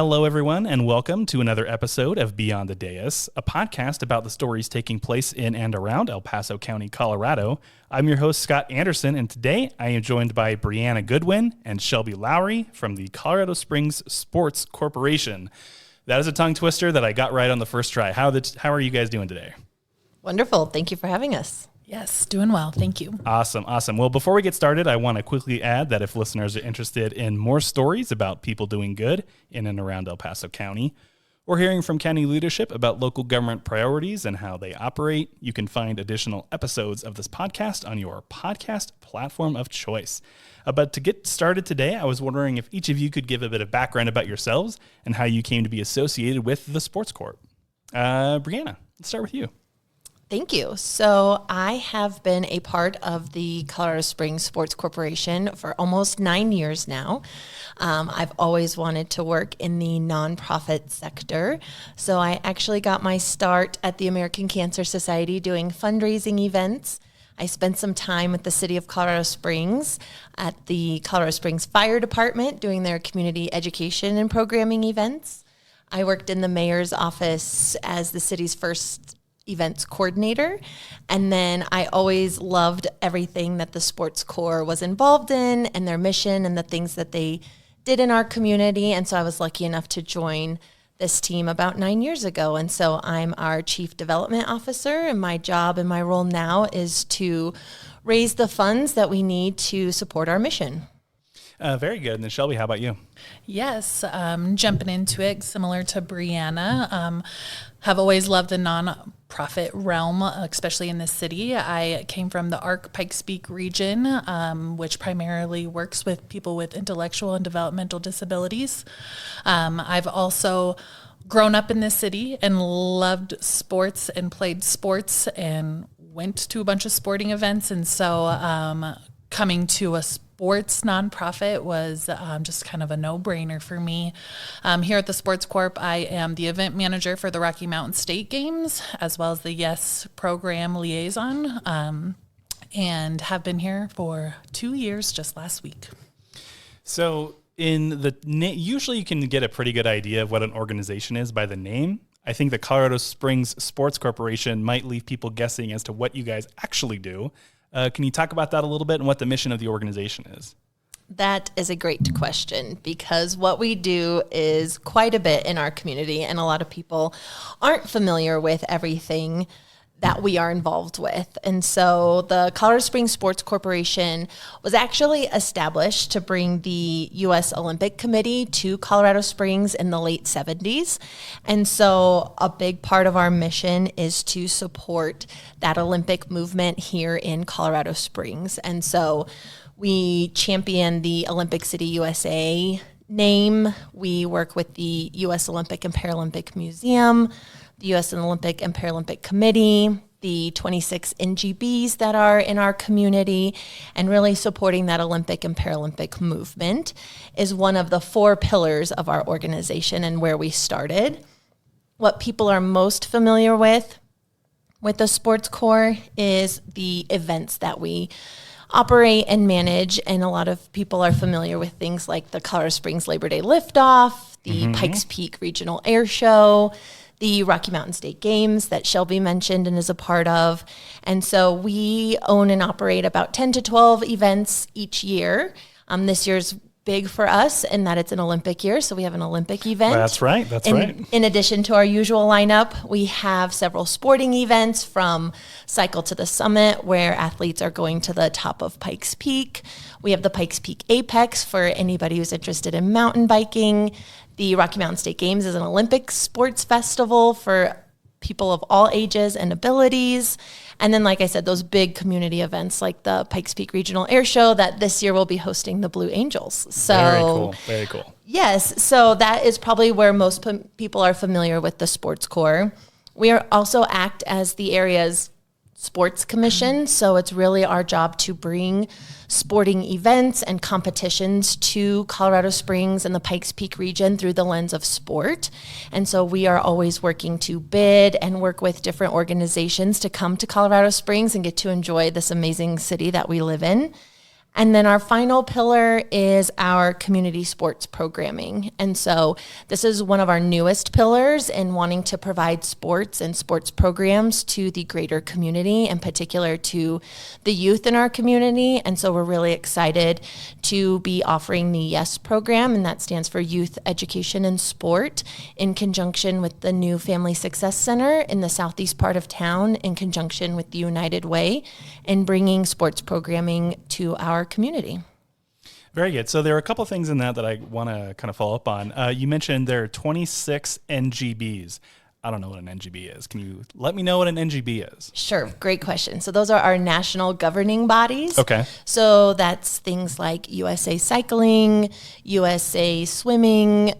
Hello, everyone, and welcome to another episode of Beyond the Dais, a podcast about the stories taking place in and around El Paso County, Colorado. I'm your host, Scott Anderson, and today I am joined by Brianna Goodwin and Shelbi Lowery from the Colorado Springs Sports Corporation. That is a tongue twister that I got right on the first try. How are you guys doing today? Wonderful. Thank you for having us. Yes, doing well. Thank you. Awesome. Well, before we get started, I want to quickly add that if listeners are interested in more stories about people doing good in and around El Paso County, or hearing from county leadership about local government priorities and how they operate, you can find additional episodes of this podcast on your podcast platform of choice. But to get started today, I was wondering if each of you could give a bit of background about yourselves and how you came to be associated with the Sports Corp. Brianna, let's start with you. Thank you. So I have been a part of the Colorado Springs Sports Corporation for almost 9 years now. I've always wanted to work in the nonprofit sector. So I actually got my start at the American Cancer Society doing fundraising events. I spent some time with the city of Colorado Springs at the Colorado Springs Fire Department doing their community education and programming events. I worked in the mayor's office as the city's first events coordinator. And then I always loved everything that the Sports Corps was involved in and their mission and the things that they did in our community. And so I was lucky enough to join this team about 9 years ago. And so I'm our Chief Development Officer, and my job and my role now is to raise the funds that we need to support our mission. Very good. And then Shelbi, how about you? Yes, jumping into it, similar to Brianna, have always loved the nonprofit realm, especially in this city. I came from the ARC Pikes Peak region, which primarily works with people with intellectual and developmental disabilities. I've also grown up in this city and loved sports and played sports and went to a bunch of sporting events. And so coming to a sports nonprofit was just kind of a no-brainer for me. Here at the Sports Corp, I am the event manager for the Rocky Mountain State Games, as well as the YES program liaison, and have been here for 2 years just last week. So usually you can get a pretty good idea of what an organization is by the name. I think the Colorado Springs Sports Corporation might leave people guessing as to what you guys actually do. Can you talk about that a little bit and what the mission of the organization is? That is a great question, because what we do is quite a bit in our community, and a lot of people aren't familiar with everything that we are involved with. And so the Colorado Springs Sports Corporation was actually established to bring the U.S. Olympic Committee to Colorado Springs in the late 70s. And so a big part of our mission is to support that Olympic movement here in Colorado Springs. And so we champion the Olympic City USA name. We work with the U.S. Olympic and Paralympic Museum, the U.S. Olympic and Paralympic Committee, the 26 NGBs that are in our community, and really supporting that Olympic and Paralympic movement is one of the 4 pillars of our organization and where we started. What people are most familiar with the Sports Corps is the events that we operate and manage, and a lot of people are familiar with things like the Colorado Springs Labor Day Liftoff, the Pikes Peak Regional Air Show, the Rocky Mountain State Games that Shelbi mentioned and is a part of. And so we own and operate about 10 to 12 events each year. This year's big for us in that it's an Olympic year, so we have an Olympic event. That's right. In addition to our usual lineup, we have several sporting events, from Cycle to the Summit, where athletes are going to the top of Pikes Peak. We have the Pikes Peak Apex for anybody who's interested in mountain biking. The Rocky Mountain State Games is an Olympic sports festival for people of all ages and abilities. And then, like I said, those big community events like the Pikes Peak Regional Air Show that this year will be hosting the Blue Angels. So Very cool. Yes, so that is probably where most people are familiar with the Sports Corps. We also act as the area's sports commission, so it's really our job to bring sporting events and competitions to Colorado Springs and the Pikes Peak region through the lens of sport. And so we are always working to bid and work with different organizations to come to Colorado Springs and get to enjoy this amazing city that we live in. And then our final pillar is our community sports programming. And so this is one of our newest pillars in wanting to provide sports and sports programs to the greater community, in particular to the youth in our community. And so we're really excited to be offering the YES program, and that stands for Youth Education and Sport, in conjunction with the new Family Success Center in the southeast part of town, in conjunction with the United Way, and bringing sports programming to our community. Very good. So there are a couple of things in that I want to kind of follow up on. You mentioned there are 26 NGBs. I don't know what an NGB is. Can you let me know what an NGB is? Sure. Great question. So those are our national governing bodies. Okay. So that's things like USA Cycling, USA Swimming,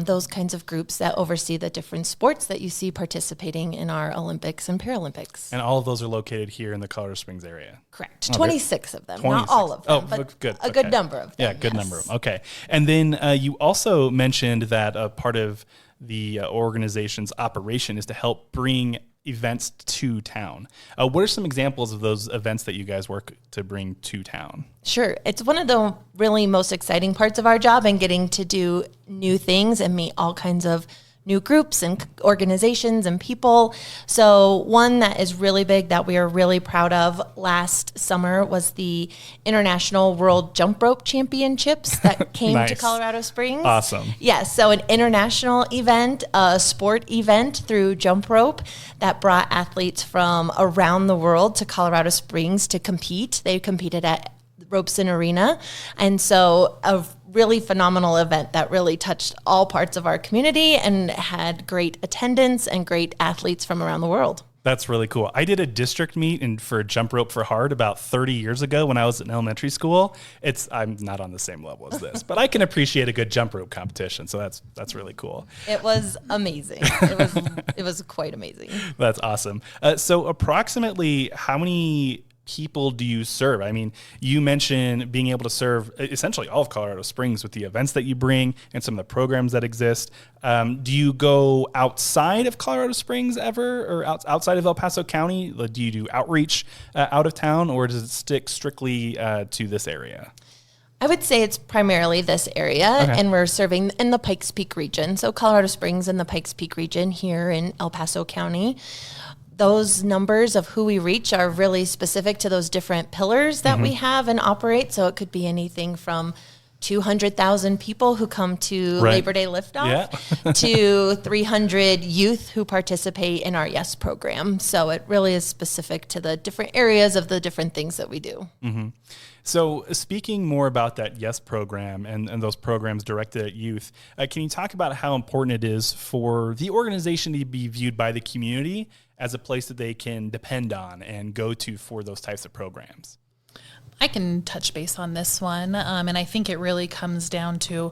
those kinds of groups that oversee the different sports that you see participating in our Olympics and Paralympics. And all of those are located here in the Colorado Springs area? Correct. 26 of them, 26. not all of them, but good. a good number of them. Yeah, good number of them. Okay. And then you also mentioned that part of the organization's operation is to help bring events to town. What are some examples of those events that you guys work to bring to town? Sure. It's one of the really most exciting parts of our job, and getting to do new things and meet all kinds of new groups and organizations and people. So one that is really big that we are really proud of last summer was the International World Jump Rope Championships that came Nice. to Colorado Springs. Awesome. Yes, so an international event, a sport event through jump rope that brought athletes from around the world to Colorado Springs to compete. They competed at Robeson Arena. And so a really phenomenal event that really touched all parts of our community and had great attendance and great athletes from around the world. That's really cool. I did a district meet for jump rope for hard about 30 years ago when I was in elementary school. I'm not on the same level as this, but I can appreciate a good jump rope competition. So that's really cool. It was amazing. It was quite amazing. That's awesome. So approximately how many people do you serve? I mean, you mentioned being able to serve essentially all of Colorado Springs with the events that you bring and some of the programs that exist. Do you go outside of Colorado Springs ever, or outside of El Paso County? Do you do outreach out of town, or does it stick strictly to this area? I would say it's primarily this area, and we're serving in the Pikes Peak region. So Colorado Springs and the Pikes Peak region here in El Paso County. Those numbers of who we reach are really specific to those different pillars that we have and operate. So it could be anything from 200,000 people who come to Labor Day Liftoff to 300 youth who participate in our YES program. So it really is specific to the different areas of the different things that we do. Mm-hmm. So speaking more about that YES program and those programs directed at youth, can you talk about how important it is for the organization to be viewed by the community as a place that they can depend on and go to for those types of programs? I can touch base on this one, and I think it really comes down to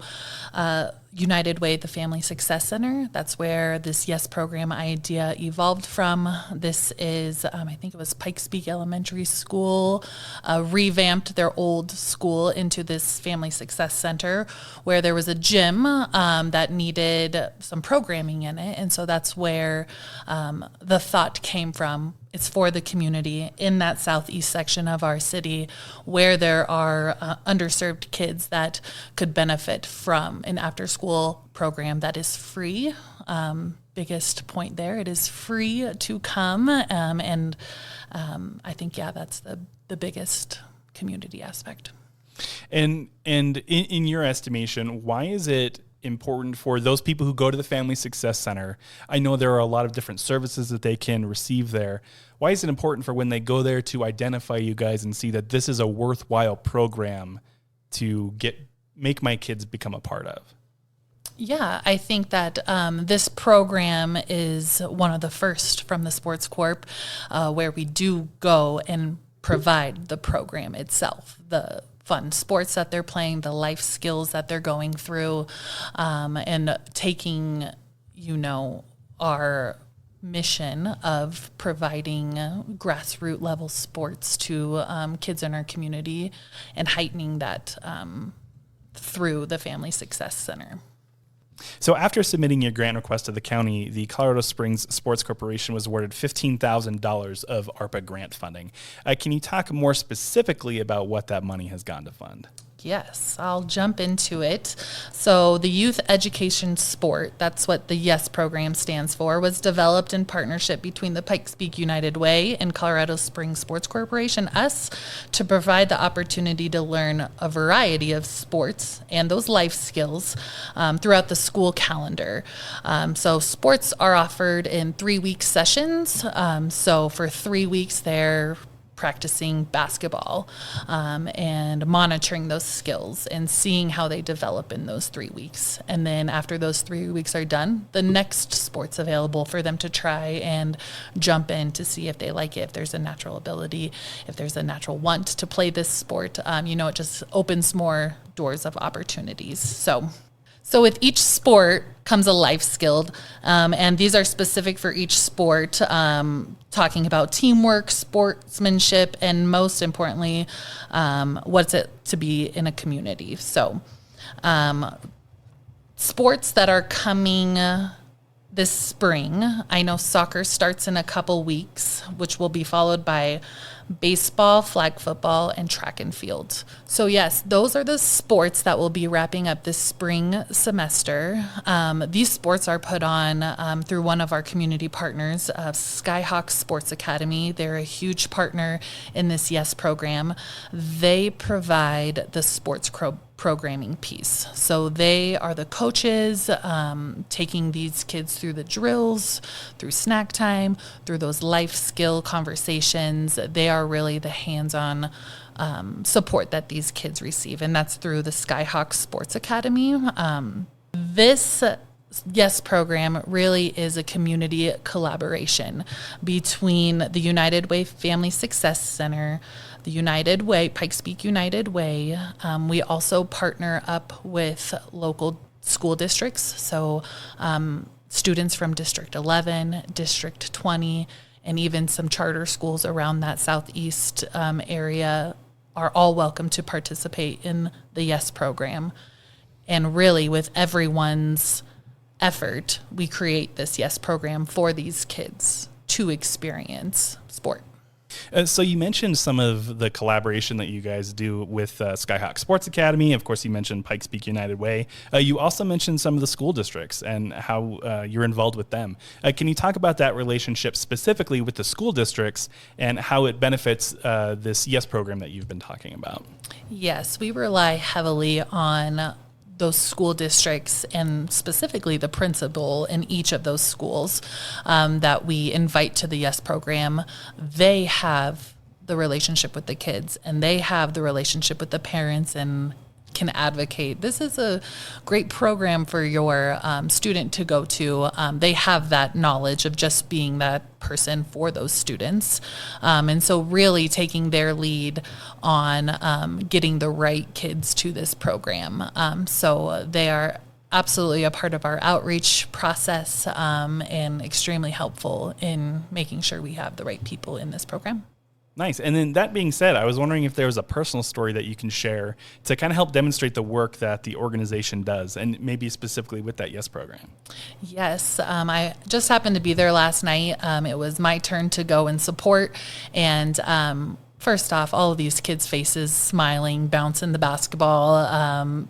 United Way, the Family Success Center. That's where this YES program idea evolved from. This is, I think it was Pikes Peak Elementary School, revamped their old school into this Family Success Center, where there was a gym that needed some programming in it, and so that's where the thought came from. It's for the community in that southeast section of our city where there are underserved kids that could benefit from an after-school program that is free. Biggest point there, it is free to come. And I think, that's the biggest community aspect. And in your estimation, why is it important for those people who go to the Family Success Center? I know there are a lot of different services that they can receive there. Why is it important for when they go there to identify you guys and see that this is a worthwhile program to make my kids become a part of? Yeah, I think that this program is one of the first from the Sports Corp where we do go and provide the program itself, the fun sports that they're playing, the life skills that they're going through, and taking, our mission of providing grassroots level sports to kids in our community and heightening that through the Family Success Center. So after submitting your grant request to the county, the Colorado Springs Sports Corporation was awarded $15,000 of ARPA grant funding. Can you talk more specifically about what that money has gone to fund? Yes, I'll jump into it. So the Youth Education Sport, that's what the YES program stands for, was developed in partnership between the Pikes Peak United Way and Colorado Springs Sports Corporation, us, to provide the opportunity to learn a variety of sports and those life skills throughout the school calendar. So sports are offered in 3-week sessions. So for 3 weeks, they're practicing basketball and monitoring those skills and seeing how they develop in those 3 weeks. And then after those 3 weeks are done, the next sport's available for them to try and jump in to see if they like it, if there's a natural ability, if there's a natural want to play this sport. It just opens more doors of opportunities. So with each sport comes a life skill, and these are specific for each sport, talking about teamwork, sportsmanship, and most importantly, what's it to be in a community. So sports that are coming this spring, I know soccer starts in a couple weeks, which will be followed by baseball, flag football, and track and field. So yes, those are the sports that will be wrapping up this spring semester. These sports are put on through one of our community partners, Skyhawk Sports Academy. They're a huge partner in this YES program. They provide the sports programming piece. So they are the coaches taking these kids through the drills, through snack time, through those life skill conversations. They are really the hands-on support that these kids receive, and that's through the Skyhawk Sports Academy. This YES program really is a community collaboration between the United Way Family Success Center, the United Way, Pikes Peak United Way. We also partner up with local school districts. So students from District 11, District 20, and even some charter schools around that southeast area are all welcome to participate in the YES program. And really, with everyone's effort, we create this YES program for these kids to experience sport. So you mentioned some of the collaboration that you guys do with Skyhawk Sports Academy. Of course, you mentioned Pikes Peak United Way. You also mentioned some of the school districts and how you're involved with them. Can you talk about that relationship specifically with the school districts and how it benefits this YES program that you've been talking about? Yes, we rely heavily on those school districts and specifically the principal in each of those schools that we invite to the YES program. They have the relationship with the kids and they have the relationship with the parents and can advocate. This is a great program for your student to go to. They have that knowledge of just being that person for those students. And so really taking their lead on getting the right kids to this program. So they are absolutely a part of our outreach process and extremely helpful in making sure we have the right people in this program. Nice. And then that being said, I was wondering if there was a personal story that you can share to kind of help demonstrate the work that the organization does, and maybe specifically with that YES program. Yes. I just happened to be there last night. It was my turn to go and support. And first off, all of these kids' faces smiling, bouncing the basketball,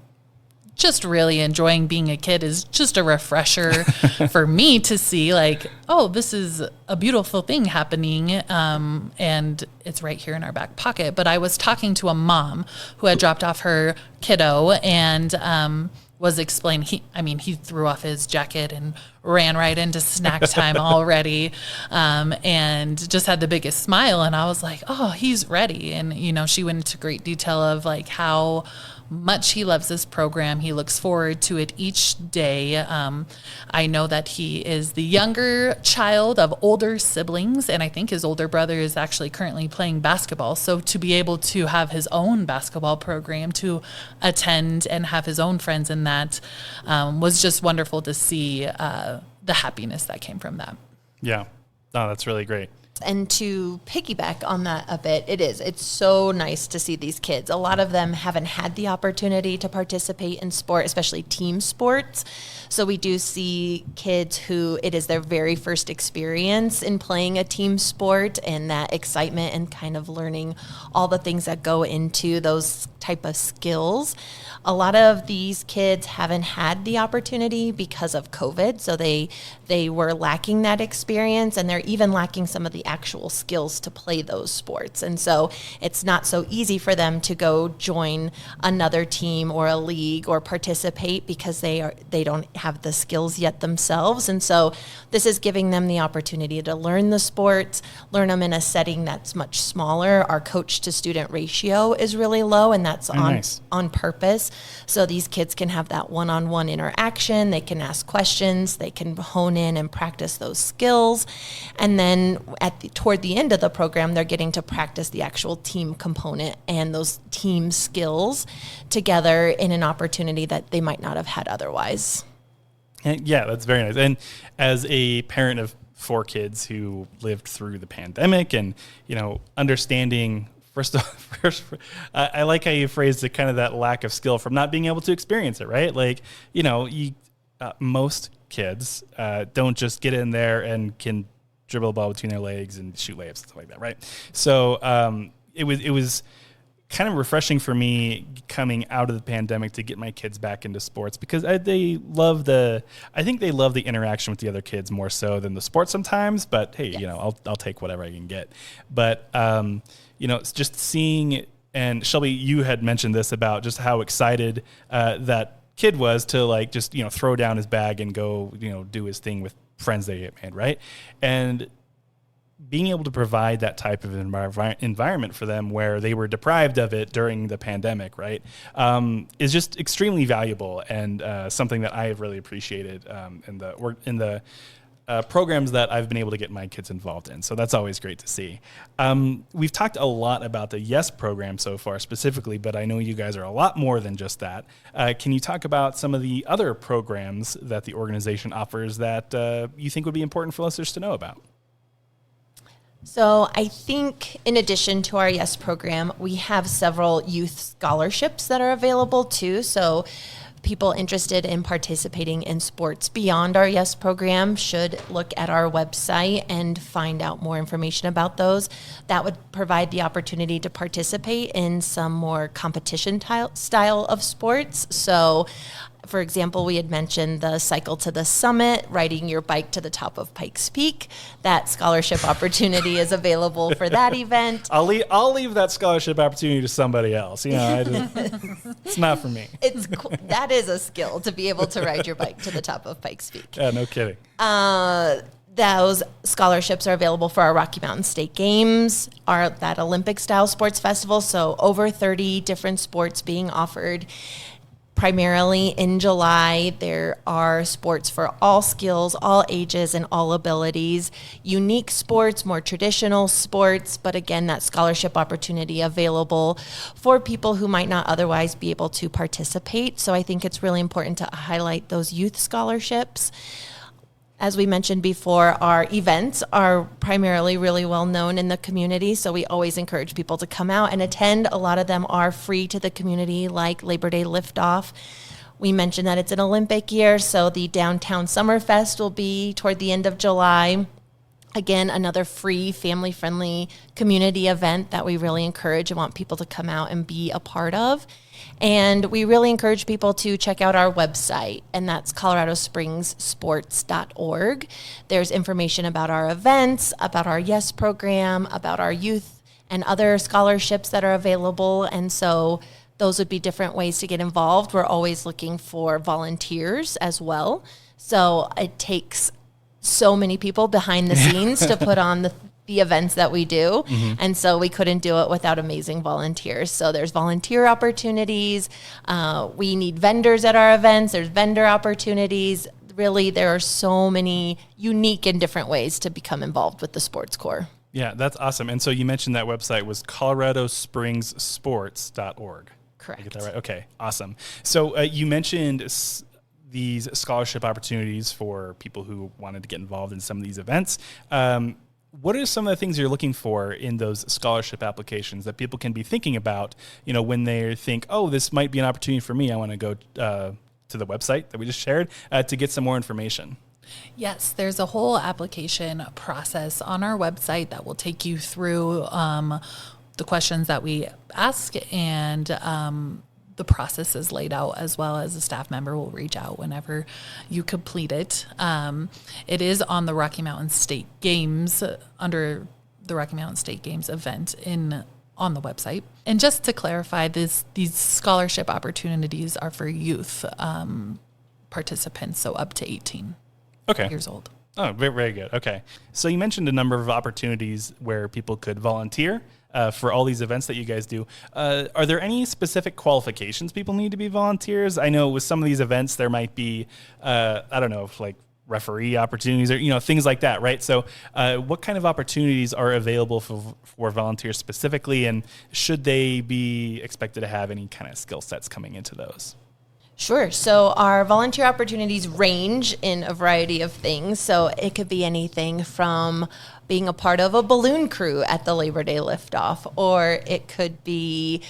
just really enjoying being a kid is just a refresher for me to see like, oh, this is a beautiful thing happening. And it's right here in our back pocket. But I was talking to a mom who had dropped off her kiddo and was explaining, he threw off his jacket and ran right into snack time already and just had the biggest smile. And I was like, oh, he's ready. And, she went into great detail of like how much he loves this program. He looks forward to it each day. I know that he is the younger child of older siblings, and I think his older brother is actually currently playing basketball. So to be able to have his own basketball program to attend and have his own friends in that was just wonderful to see the happiness that came from that. Yeah. Oh, that's really great. And to piggyback on that a bit, it's so nice to see these kids. A lot of them haven't had the opportunity to participate in sport, especially team sports. So we do see kids who it is their very first experience in playing a team sport, and that excitement and kind of learning all the things that go into those type of skills. A lot of these kids haven't had the opportunity because of COVID, so they were lacking that experience, and they're even lacking some of the actual skills to play those sports. And so it's not so easy for them to go join another team or a league or participate because they don't have the skills yet themselves. And so this is giving them the opportunity to learn the sports, learn them in a setting that's much smaller. Our coach to student ratio is really low, and that's on purpose. So these kids can have that one-on-one interaction. They can ask questions. They can hone in and practice those skills. And then toward the end of the program, they're getting to practice the actual team component and those team skills together in an opportunity that they might not have had otherwise. Yeah, that's very nice. And as a parent of 4 kids who lived through the pandemic and, understanding First, I like how you phrased it, kind of that lack of skill from not being able to experience it, right? Like, most kids don't just get in there and can dribble a ball between their legs and shoot layups and stuff like that, right? So it was kind of refreshing for me coming out of the pandemic to get my kids back into sports because they love the interaction with the other kids more so than the sport sometimes. But hey, yes. I'll take whatever I can get. But it's just seeing, and Shelbi, you had mentioned this about just how excited that kid was to just throw down his bag and go do his thing with friends they made, right? And being able to provide that type of environment for them where they were deprived of it during the pandemic, right, is just extremely valuable and something that I have really appreciated in the programs that I've been able to get my kids involved in. So that's always great to see. We've talked a lot about the YES program so far specifically, but I know you guys are a lot more than just that. Can you talk about some of the other programs that the organization offers that you think would be important for listeners to know about? So I think in addition to our YES program, we have several youth scholarships that are available too. So people interested in participating in sports beyond our YES program should look at our website and find out more information about those. That would provide the opportunity to participate in some more competition style of sports. So for example, we had mentioned the Cycle to the Summit, riding your bike to the top of Pikes Peak. That scholarship opportunity is available for that event. I'll leave that scholarship opportunity to somebody else. It's not for me. That is a skill to be able to ride your bike to the top of Pikes Peak. Yeah, no kidding. Those scholarships are available for our Rocky Mountain State Games, that Olympic-style sports festival. So over 30 different sports being offered. Primarily in July, there are sports for all skills, all ages, and all abilities. Unique sports, more traditional sports, but again, that scholarship opportunity available for people who might not otherwise be able to participate. So I think it's really important to highlight those youth scholarships. As we mentioned before, our events are primarily really well known in the community, so we always encourage people to come out and attend. A lot of them are free to the community, like Labor Day Liftoff. We mentioned that it's an Olympic year, so the Downtown Summerfest will be toward the end of July. Again, another free, family-friendly community event that we really encourage and want people to come out and be a part of. And we really encourage people to check out our website, and that's coloradospringssports.org. There's information about our events, about our YES program, about our youth and other scholarships that are available. And so those would be different ways to get involved. We're always looking for volunteers as well. So it takes so many people behind the scenes to put on the events that we do. Mm-hmm. And so we couldn't do it without amazing volunteers. So there's volunteer opportunities. We need vendors at our events. There's vendor opportunities. Really, there are so many unique and different ways to become involved with the sports corps. Yeah, that's awesome. And so you mentioned that website was coloradospringssports.org. Correct. Did I get that right? Okay, awesome. So you mentioned these scholarship opportunities for people who wanted to get involved in some of these events. what are some of the things you're looking for in those scholarship applications that people can be thinking about, when they think, oh, this might be an opportunity for me. I want to go to the website that we just shared to get some more information. Yes, there's a whole application process on our website that will take you through the questions that we ask, and the process is laid out, as well as a staff member will reach out whenever you complete it. It is on the Rocky Mountain State Games, under the Rocky Mountain State Games event on the website. And just to clarify, these scholarship opportunities are for youth participants, so up to 18 years old. Oh, very, very good. Okay. So you mentioned a number of opportunities where people could volunteer for all these events that you guys do. Are there any specific qualifications people need to be volunteers? I know with some of these events, there might be, like referee opportunities or, things like that, right? So what kind of opportunities are available for volunteers specifically, and should they be expected to have any kind of skill sets coming into those? Sure. So our volunteer opportunities range in a variety of things. So it could be anything from being a part of a balloon crew at the Labor Day liftoff, or it could be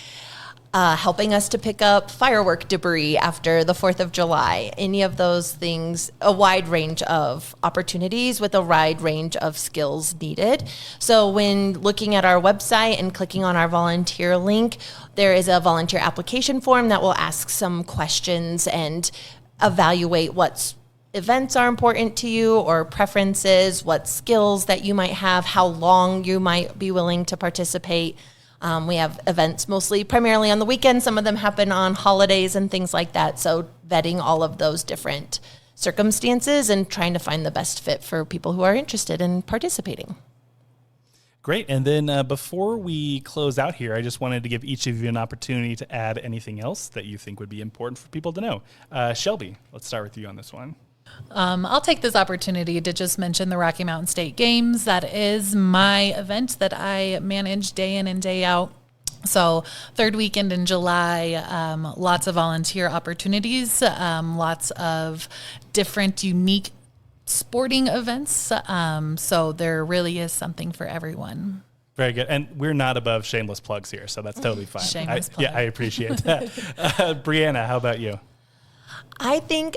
helping us to pick up firework debris after the 4th of July. Any of those things, a wide range of opportunities with a wide range of skills needed. So when looking at our website and clicking on our volunteer link, there is a volunteer application form that will ask some questions and evaluate what events are important to you or preferences, what skills that you might have, how long you might be willing to participate. We have events primarily on the weekend. Some of them happen on holidays and things like that. So vetting all of those different circumstances and trying to find the best fit for people who are interested in participating. Great. And then before we close out here, I just wanted to give each of you an opportunity to add anything else that you think would be important for people to know. Shelbi, let's start with you on this one. I'll take this opportunity to just mention the Rocky Mountain State Games. That is my event that I manage day in and day out. So third weekend in July, lots of volunteer opportunities, lots of different unique sporting events. So there really is something for everyone. Very good. And we're not above shameless plugs here, so that's totally fine. Shameless plug. Yeah, I appreciate that. Brianna, how about you? I think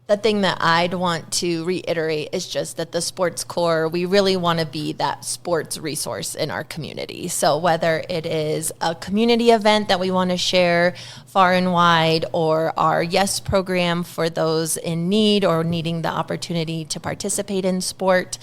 the thing that I'd want to reiterate is just that the Sports Corps, we really want to be that sports resource in our community. So whether it is a community event that we want to share far and wide, or our YES program for those in need or needing the opportunity to participate in sport,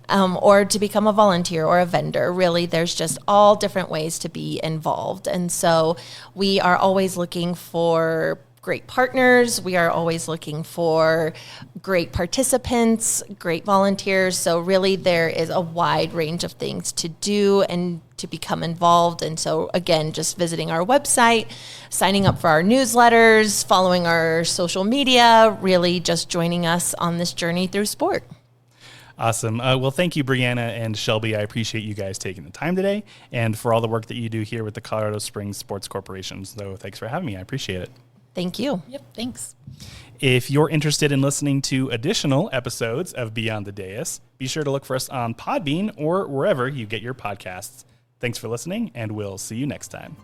or to become a volunteer or a vendor. Really, there's just all different ways to be involved. And so we are always looking for great partners. We are always looking for great participants, great volunteers. So really there is a wide range of things to do and to become involved. And so again, just visiting our website, signing up for our newsletters, following our social media, really just joining us on this journey through sport. Awesome. Well, thank you, Brianna and Shelbi. I appreciate you guys taking the time today and for all the work that you do here with the Colorado Springs Sports Corporation. So thanks for having me. I appreciate it. Thank you. Yep, thanks. If you're interested in listening to additional episodes of Beyond the Dais, be sure to look for us on Podbean or wherever you get your podcasts. Thanks for listening, and we'll see you next time.